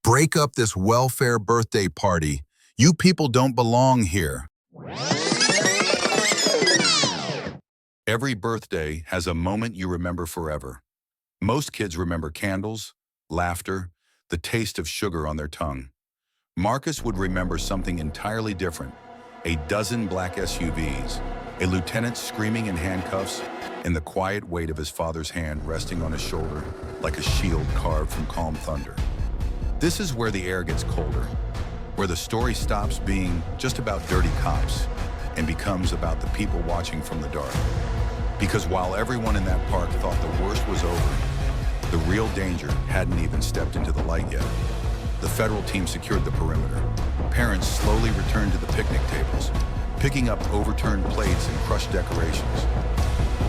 Break up this welfare birthday party. You people don't belong here. Every birthday has a moment you remember forever. Most kids remember candles, laughter, the taste of sugar on their tongue. Marcus would remember something entirely different. A dozen black SUVs, a lieutenant screaming in handcuffs, and the quiet weight of his father's hand resting on his shoulder like a shield carved from calm thunder. This is where the air gets colder, where the story stops being just about dirty cops and becomes about the people watching from the dark. Because while everyone in that park thought the worst was over, the real danger hadn't even stepped into the light yet. The federal team secured the perimeter. Parents slowly returned to the picnic tables, picking up overturned plates and crushed decorations.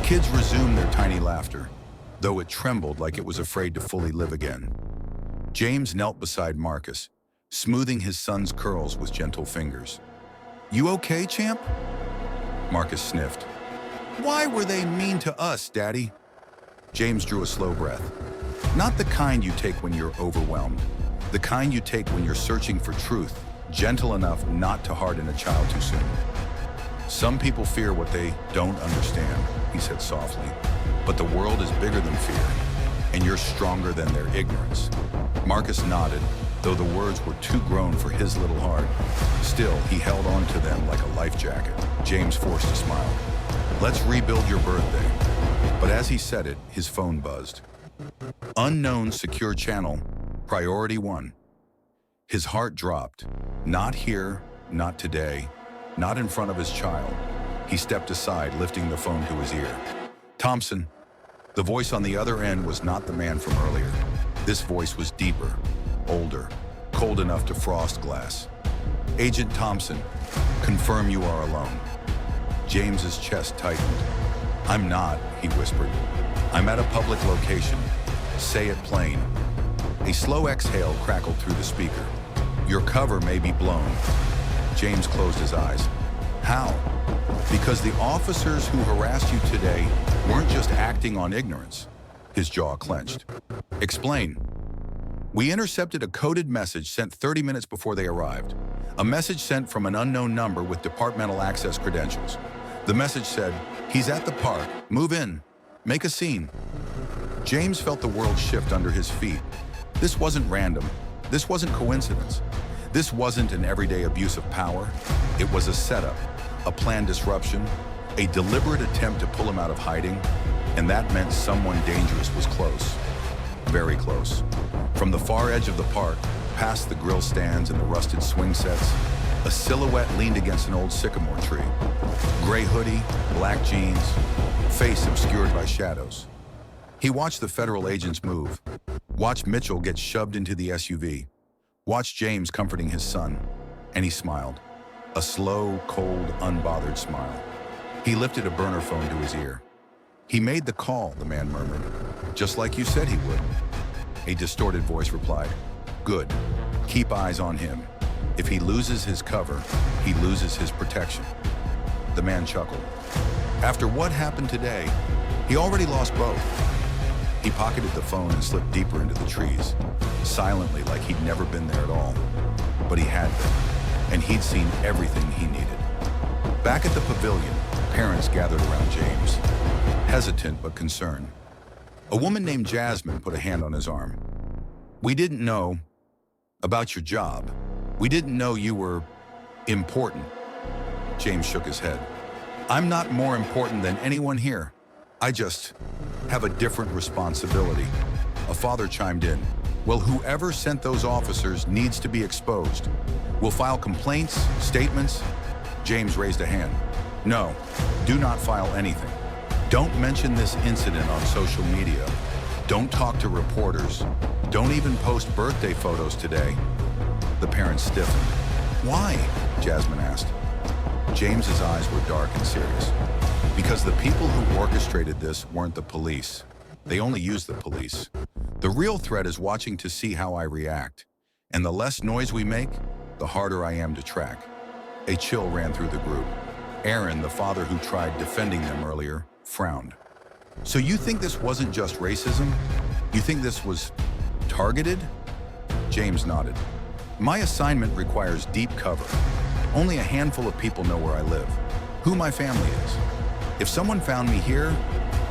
Kids resumed their tiny laughter, though it trembled like it was afraid to fully live again. James knelt beside Marcus, smoothing his son's curls with gentle fingers. "You okay, champ?" Marcus sniffed. "Why were they mean to us, Daddy?" James drew a slow breath. "Not the kind you take when you're overwhelmed. The kind you take when you're searching for truth, gentle enough not to harden a child too soon. Some people fear what they don't understand," he said softly. "But the world is bigger than fear, and you're stronger than their ignorance." Marcus nodded, though the words were too grown for his little heart. Still, he held on to them like a life jacket. James forced a smile. "Let's rebuild your birthday." But as he said it, his phone buzzed. Unknown secure channel, priority 1. His heart dropped. Not here, not today, not in front of his child. He stepped aside, lifting the phone to his ear. "Thompson." The voice on the other end was not the man from earlier. This voice was deeper, older, cold enough to frost glass. "Agent Thompson, confirm you are alone." James's chest tightened. "I'm not," he whispered. "I'm at a public location. Say it plain." A slow exhale crackled through the speaker. "Your cover may be blown." James closed his eyes. "How?" "Because the officers who harassed you today weren't just acting on ignorance." His jaw clenched. "Explain." "We intercepted a coded message sent 30 minutes before they arrived. A message sent from an unknown number with departmental access credentials. The message said, 'He's at the park. Move in. Make a scene.'" James felt the world shift under his feet. This wasn't random. This wasn't coincidence. This wasn't an everyday abuse of power. It was a setup, a planned disruption, a deliberate attempt to pull him out of hiding, and that meant someone dangerous was close. Very close. From the far edge of the park, past the grill stands and the rusted swing sets, a silhouette leaned against an old sycamore tree. Gray hoodie, black jeans, face obscured by shadows. He watched the federal agents move, watched Mitchell get shoved into the SUV, watched James comforting his son, and he smiled. A slow, cold, unbothered smile. He lifted a burner phone to his ear. "He made the call," the man murmured. "Just like you said he would." A distorted voice replied, "Good. Keep eyes on him. If he loses his cover, he loses his protection." The man chuckled. After what happened today, he already lost both. He pocketed the phone and slipped deeper into the trees, silently like he'd never been there at all. But he had been, and he'd seen everything he needed. Back at the pavilion, parents gathered around James, hesitant but concerned. A woman named Jasmine put a hand on his arm. "We didn't know about your job. We didn't know you were important." James shook his head. "I'm not more important than anyone here. I just have a different responsibility." A father chimed in. "Well, whoever sent those officers needs to be exposed. We'll file complaints, statements." James raised a hand. "No, do not file anything. Don't mention this incident on social media. Don't talk to reporters. Don't even post birthday photos today." The parents stiffened. "Why?" Jasmine asked. James's eyes were dark and serious. "Because the people who orchestrated this weren't the police. They only used the police. The real threat is watching to see how I react. And the less noise we make, the harder I am to track." A chill ran through the group. Aaron, the father who tried defending them earlier, frowned. "So you think this wasn't just racism? You think this was targeted?" James nodded. My assignment requires deep cover. Only a handful of people know where I live, who my family is. If someone found me here,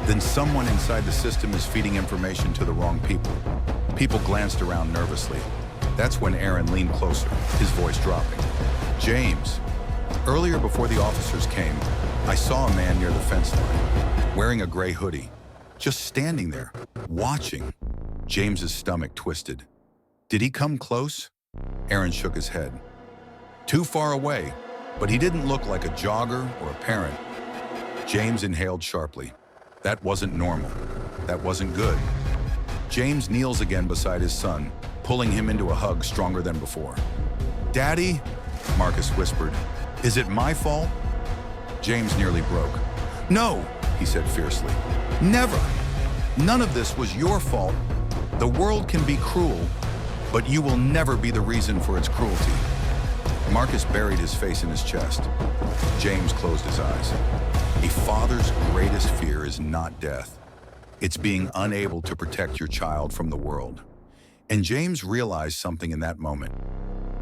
then someone inside the system is feeding information to the wrong people. People glanced around nervously. That's when Aaron leaned closer, his voice dropping. James, earlier before the officers came, I saw a man near the fence line, wearing a gray hoodie, just standing there, watching. James's stomach twisted. Did he come close? Aaron shook his head. Too far away, but he didn't look like a jogger or a parent. James inhaled sharply. That wasn't normal. That wasn't good. James kneels again beside his son, pulling him into a hug stronger than before. Daddy, Marcus whispered, is it my fault? James nearly broke. No, he said fiercely. Never. None of this was your fault. The world can be cruel, but you will never be the reason for its cruelty. Marcus buried his face in his chest. James closed his eyes. A father's greatest fear is not death. It's being unable to protect your child from the world. And James realized something in that moment.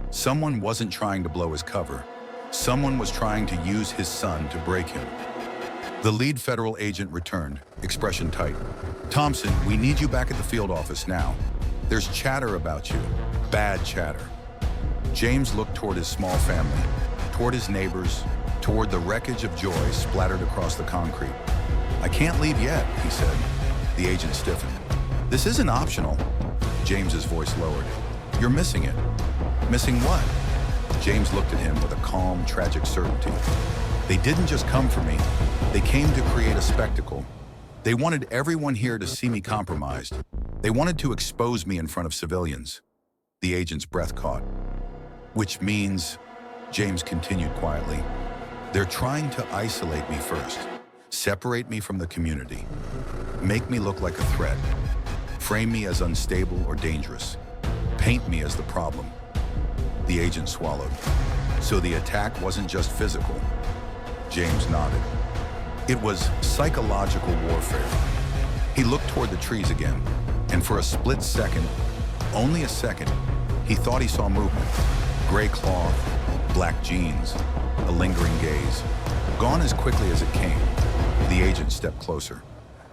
Someone wasn't trying to blow his cover. Someone was trying to use his son to break him. The lead federal agent returned, expression tight. Thompson, we need you back at the field office now. There's chatter about you, bad chatter. James looked toward his small family, toward his neighbors, toward the wreckage of joy splattered across the concrete. I can't leave yet, he said. The agent stiffened. This isn't optional. James's voice lowered. You're missing it. Missing what? James looked at him with a calm, tragic certainty. They didn't just come for me. They came to create a spectacle. They wanted everyone here to see me compromised. They wanted to expose me in front of civilians. The agent's breath caught. Which means, James continued quietly, they're trying to isolate me first, separate me from the community, make me look like a threat, frame me as unstable or dangerous, paint me as the problem. The agent swallowed. So the attack wasn't just physical. James nodded. It was psychological warfare. He looked toward the trees again, and for a split second, only a second, he thought he saw movement. Gray cloth, black jeans, a lingering gaze. Gone as quickly as it came. The agent stepped closer.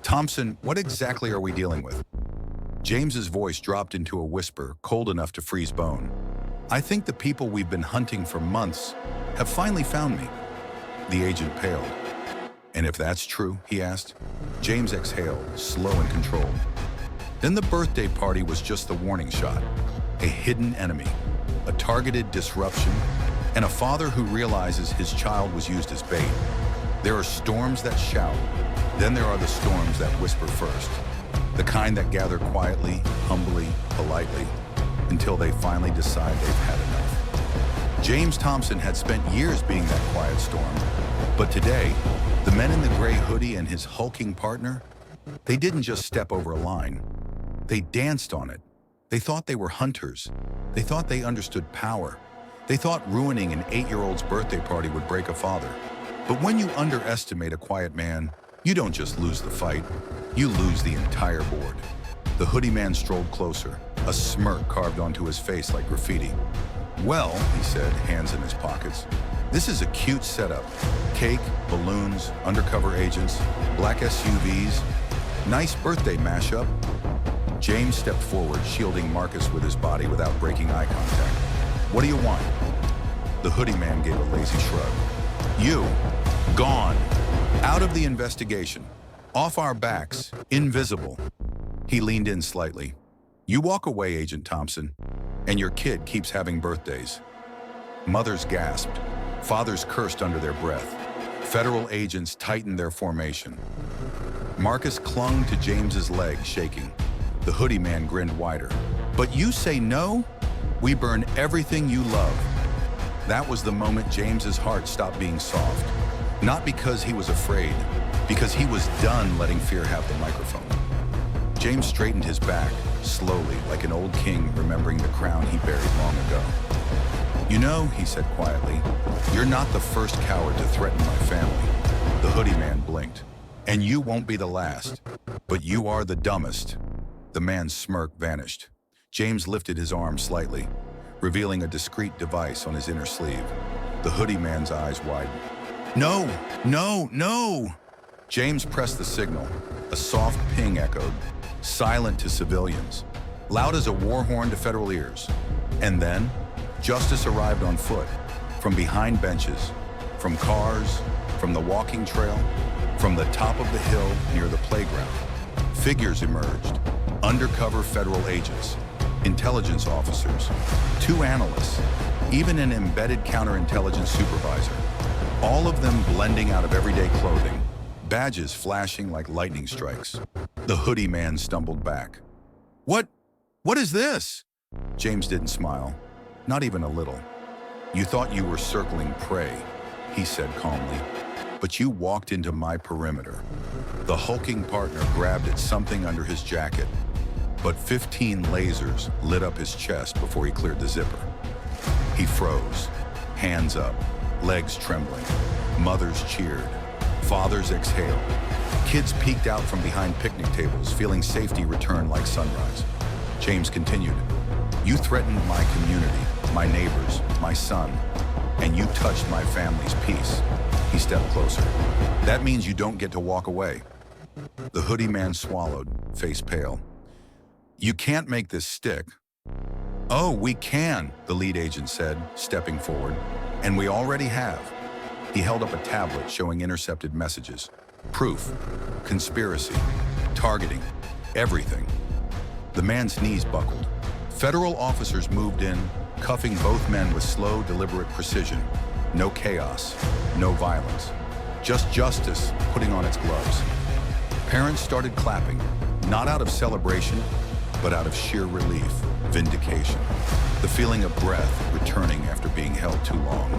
Thompson, what exactly are we dealing with? James's voice dropped into a whisper, cold enough to freeze bone. I think the people we've been hunting for months have finally found me. The agent paled. And if that's true, he asked. James exhaled, slow and controlled. Then the birthday party was just the warning shot. A hidden enemy, a targeted disruption, and a father who realizes his child was used as bait. There are storms that shout. Then there are the storms that whisper first. The kind that gather quietly, humbly, politely, until they finally decide they've had enough. James Thompson had spent years being that quiet storm. But today, the men in the gray hoodie and his hulking partner, they didn't just step over a line. They danced on it. They thought they were hunters. They thought they understood power. They thought ruining an 8-year-old's birthday party would break a father. But when you underestimate a quiet man, you don't just lose the fight, you lose the entire board. The hoodie man strolled closer, a smirk carved onto his face like graffiti. Well, he said, hands in his pockets, this is a cute setup. Cake, balloons, undercover agents, black SUVs. Nice birthday mashup. James stepped forward, shielding Marcus with his body without breaking eye contact. What do you want? The hoodie man gave a lazy shrug. You, gone. Out of the investigation. Off our backs. Invisible. He leaned in slightly. You walk away, Agent Thompson, and your kid keeps having birthdays. Mothers gasped. Fathers cursed under their breath. Federal agents tightened their formation. Marcus clung to James's leg, shaking. The hoodie man grinned wider. But you say no? We burn everything you love. That was the moment James's heart stopped being soft. Not because he was afraid, because he was done letting fear have the microphone. James straightened his back, slowly, like an old king remembering the crown he buried long ago. You know, he said quietly, you're not the first coward to threaten my family. The hoodie man blinked. And you won't be the last, but you are the dumbest. The man's smirk vanished. James lifted his arm slightly, revealing a discreet device on his inner sleeve. The hoodie man's eyes widened. No, no, no! James pressed the signal. A soft ping echoed, silent to civilians, loud as a war horn to federal ears. And then, justice arrived on foot, from behind benches, from cars, from the walking trail, from the top of the hill near the playground. Figures emerged, undercover federal agents, intelligence officers, 2 analysts, even an embedded counterintelligence supervisor, all of them blending out of everyday clothing, badges flashing like lightning strikes. The hoodie man stumbled back. What is this? James didn't smile, not even a little. You thought you were circling prey, he said calmly, but you walked into my perimeter. The hulking partner grabbed at something under his jacket, but 15 lasers lit up his chest before he cleared the zipper. He froze, hands up, legs trembling. Mothers cheered, fathers exhaled. Kids peeked out from behind picnic tables, feeling safety return like sunrise. James continued, you threatened my community, my neighbors, my son, and you touched my family's peace. He stepped closer. That means you don't get to walk away. The hoodie man swallowed, face pale. You can't make this stick. Oh, we can, the lead agent said, stepping forward. And we already have. He held up a tablet showing intercepted messages. Proof, conspiracy, targeting, everything. The man's knees buckled. Federal officers moved in, cuffing both men with slow, deliberate precision. No chaos, no violence. Just justice putting on its gloves. Parents started clapping, not out of celebration, but out of sheer relief, vindication. The feeling of breath returning after being held too long.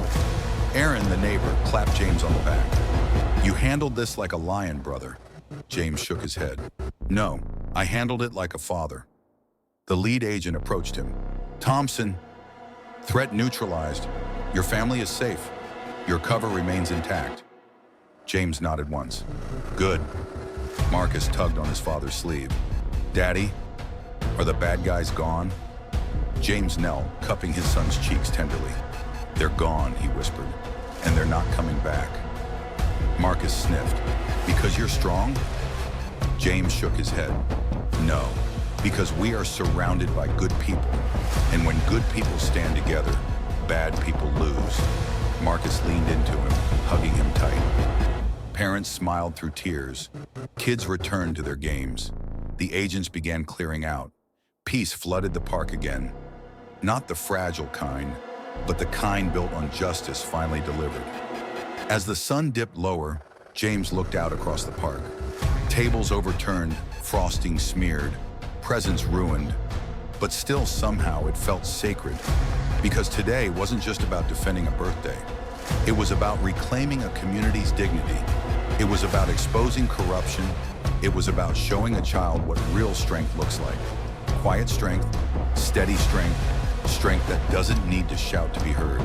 Aaron, the neighbor, clapped James on the back. You handled this like a lion, brother. James shook his head. No, I handled it like a father. The lead agent approached him. Thompson, threat neutralized. Your family is safe. Your cover remains intact. James nodded once. Good. Marcus tugged on his father's sleeve. Daddy, are the bad guys gone? James knelt, cupping his son's cheeks tenderly. They're gone, he whispered, and they're not coming back. Marcus sniffed. Because you're strong? James shook his head. No, because we are surrounded by good people. And when good people stand together, bad people lose. Marcus leaned into him, hugging him tight. Parents smiled through tears. Kids returned to their games. The agents began clearing out. Peace flooded the park again. Not the fragile kind, but the kind built on justice finally delivered. As the sun dipped lower, James looked out across the park. Tables overturned, frosting smeared, presents ruined, but still somehow it felt sacred. Because today wasn't just about defending a birthday. It was about reclaiming a community's dignity. It was about exposing corruption. It was about showing a child what real strength looks like. Quiet strength, steady strength, strength that doesn't need to shout to be heard.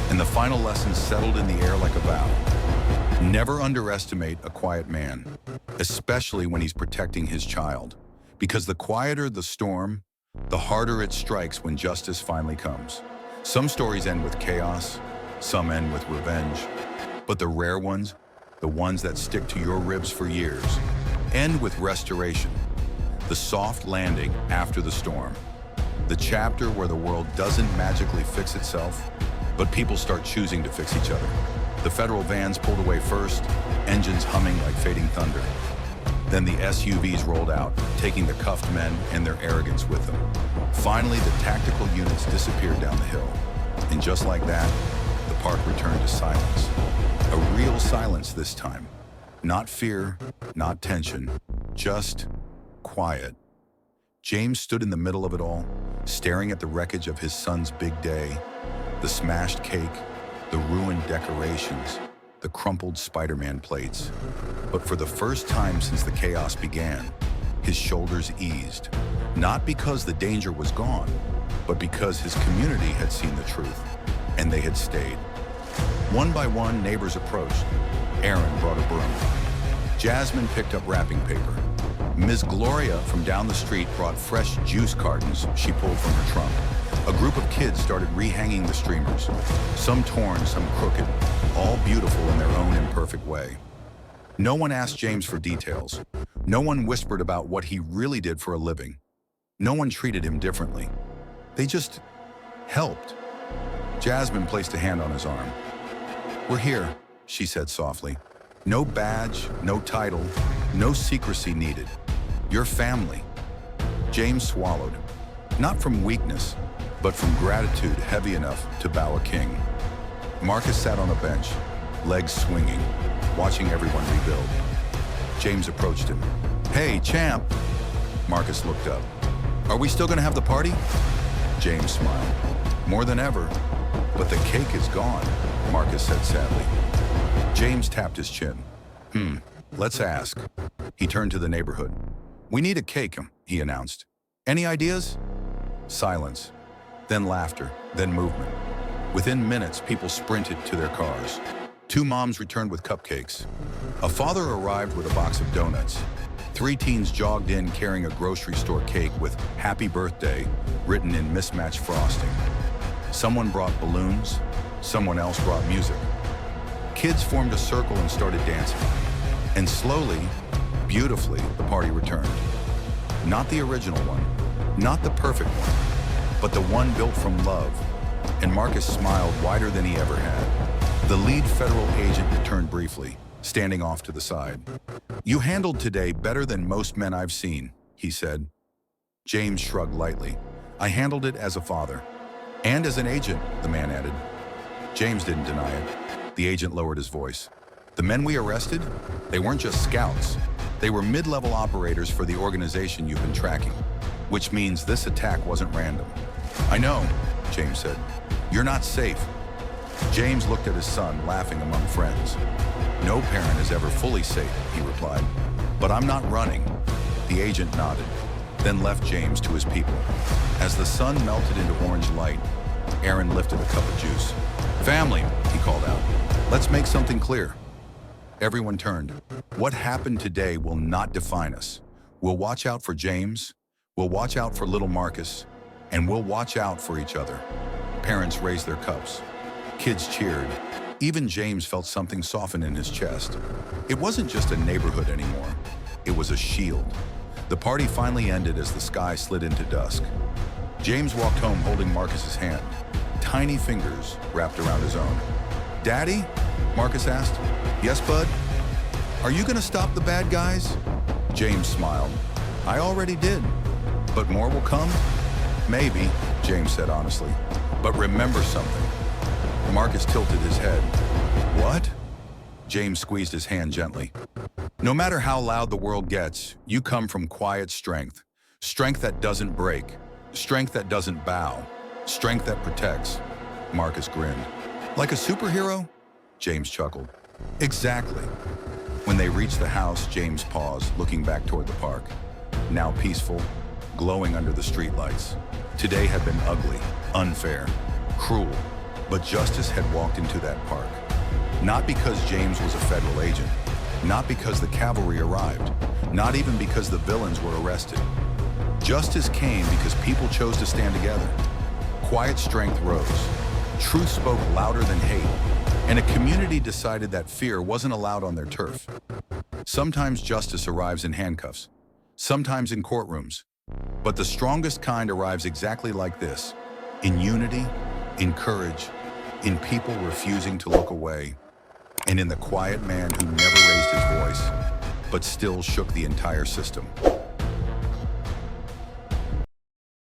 And the final lesson settled in the air like a vow. Never underestimate a quiet man, especially when he's protecting his child. Because the quieter the storm, the harder it strikes when justice finally comes. Some stories end with chaos, some end with revenge. But the rare ones, the ones that stick to your ribs for years, end with restoration. The soft landing after the storm. The chapter where the world doesn't magically fix itself, but people start choosing to fix each other. The federal vans pulled away first, engines humming like fading thunder. Then the SUVs rolled out, taking the cuffed men and their arrogance with them. Finally, the tactical units disappeared down the hill. And just like that, the park returned to silence. A real silence this time. Not fear, not tension, just quiet. James stood in the middle of it all, staring at the wreckage of his son's big day, the smashed cake, the ruined decorations, the crumpled Spider-Man plates. But for the first time since the chaos began, his shoulders eased, not because the danger was gone, but because his community had seen the truth, and they had stayed. One by one, neighbors approached. Aaron brought a broom. Jasmine picked up wrapping paper. Ms. Gloria from down the street brought fresh juice cartons she pulled from her trunk. A group of kids started rehanging the streamers, some torn, some crooked, all beautiful in their own imperfect way. No one asked James for details. No one whispered about what he really did for a living. No one treated him differently. They just helped. Jasmine placed a hand on his arm. "We're here," she said softly. "No badge, no title, no secrecy needed. Your family." James swallowed, not from weakness, but from gratitude heavy enough to bow a king. Marcus sat on a bench, legs swinging, watching everyone rebuild. James approached him. "Hey, champ!" Marcus looked up. "Are we still gonna have the party?" James smiled. "More than ever. But the cake is gone," Marcus said sadly. James tapped his chin. Let's ask." He turned to the neighborhood. "We need a cake," he announced. "Any ideas?" Silence, then laughter, then movement. Within minutes, people sprinted to their cars. 2 moms returned with cupcakes. A father arrived with a box of donuts. 3 teens jogged in carrying a grocery store cake with "Happy Birthday" written in mismatched frosting. Someone brought balloons, someone else brought music. Kids formed a circle and started dancing. And slowly, beautifully, the party returned. Not the original one, not the perfect one, but the one built from love. And Marcus smiled wider than he ever had. The lead federal agent returned briefly, standing off to the side. "You handled today better than most men I've seen," he said. James shrugged lightly. "I handled it as a father. And as an agent," the man added. James didn't deny it. The agent lowered his voice. "The men we arrested, they weren't just scouts. They were mid-level operators for the organization you've been tracking, which means this attack wasn't random." "I know," James said. "You're not safe." James looked at his son, laughing among friends. "No parent is ever fully safe," he replied. "But I'm not running." The agent nodded, then left James to his people. As the sun melted into orange light, Aaron lifted a cup of juice. "Family," he called out, "let's make something clear." Everyone turned. What happened today will not define us. We'll watch out for James, we'll watch out for little Marcus, and we'll watch out for each other. Parents raised their cups. Kids cheered. Even James felt something soften in his chest. It wasn't just a neighborhood anymore. It was a shield. The party finally ended as the sky slid into dusk. James walked home holding Marcus's hand, tiny fingers wrapped around his own. "Daddy?" Marcus asked. "Yes, bud?" "Are you gonna stop the bad guys?" James smiled. "I already did. But more will come?" "Maybe," James said honestly. "But remember something." Marcus tilted his head. "What?" James squeezed his hand gently. "No matter how loud the world gets, you come from quiet strength. Strength that doesn't break. Strength that doesn't bow. Strength that protects." Marcus grinned. "Like a superhero?" James chuckled. "Exactly." When they reached the house, James paused, looking back toward the park. Now peaceful, glowing under the streetlights. Today had been ugly, unfair, cruel, but justice had walked into that park. Not because James was a federal agent, not because the cavalry arrived, not even because the villains were arrested. Justice came because people chose to stand together. Quiet strength rose. Truth spoke louder than hate, and a community decided that fear wasn't allowed on their turf. Sometimes justice arrives in handcuffs, sometimes in courtrooms, but the strongest kind arrives exactly like this, in unity, in courage, in people refusing to look away, and in the quiet man who never raised his voice, but still shook the entire system.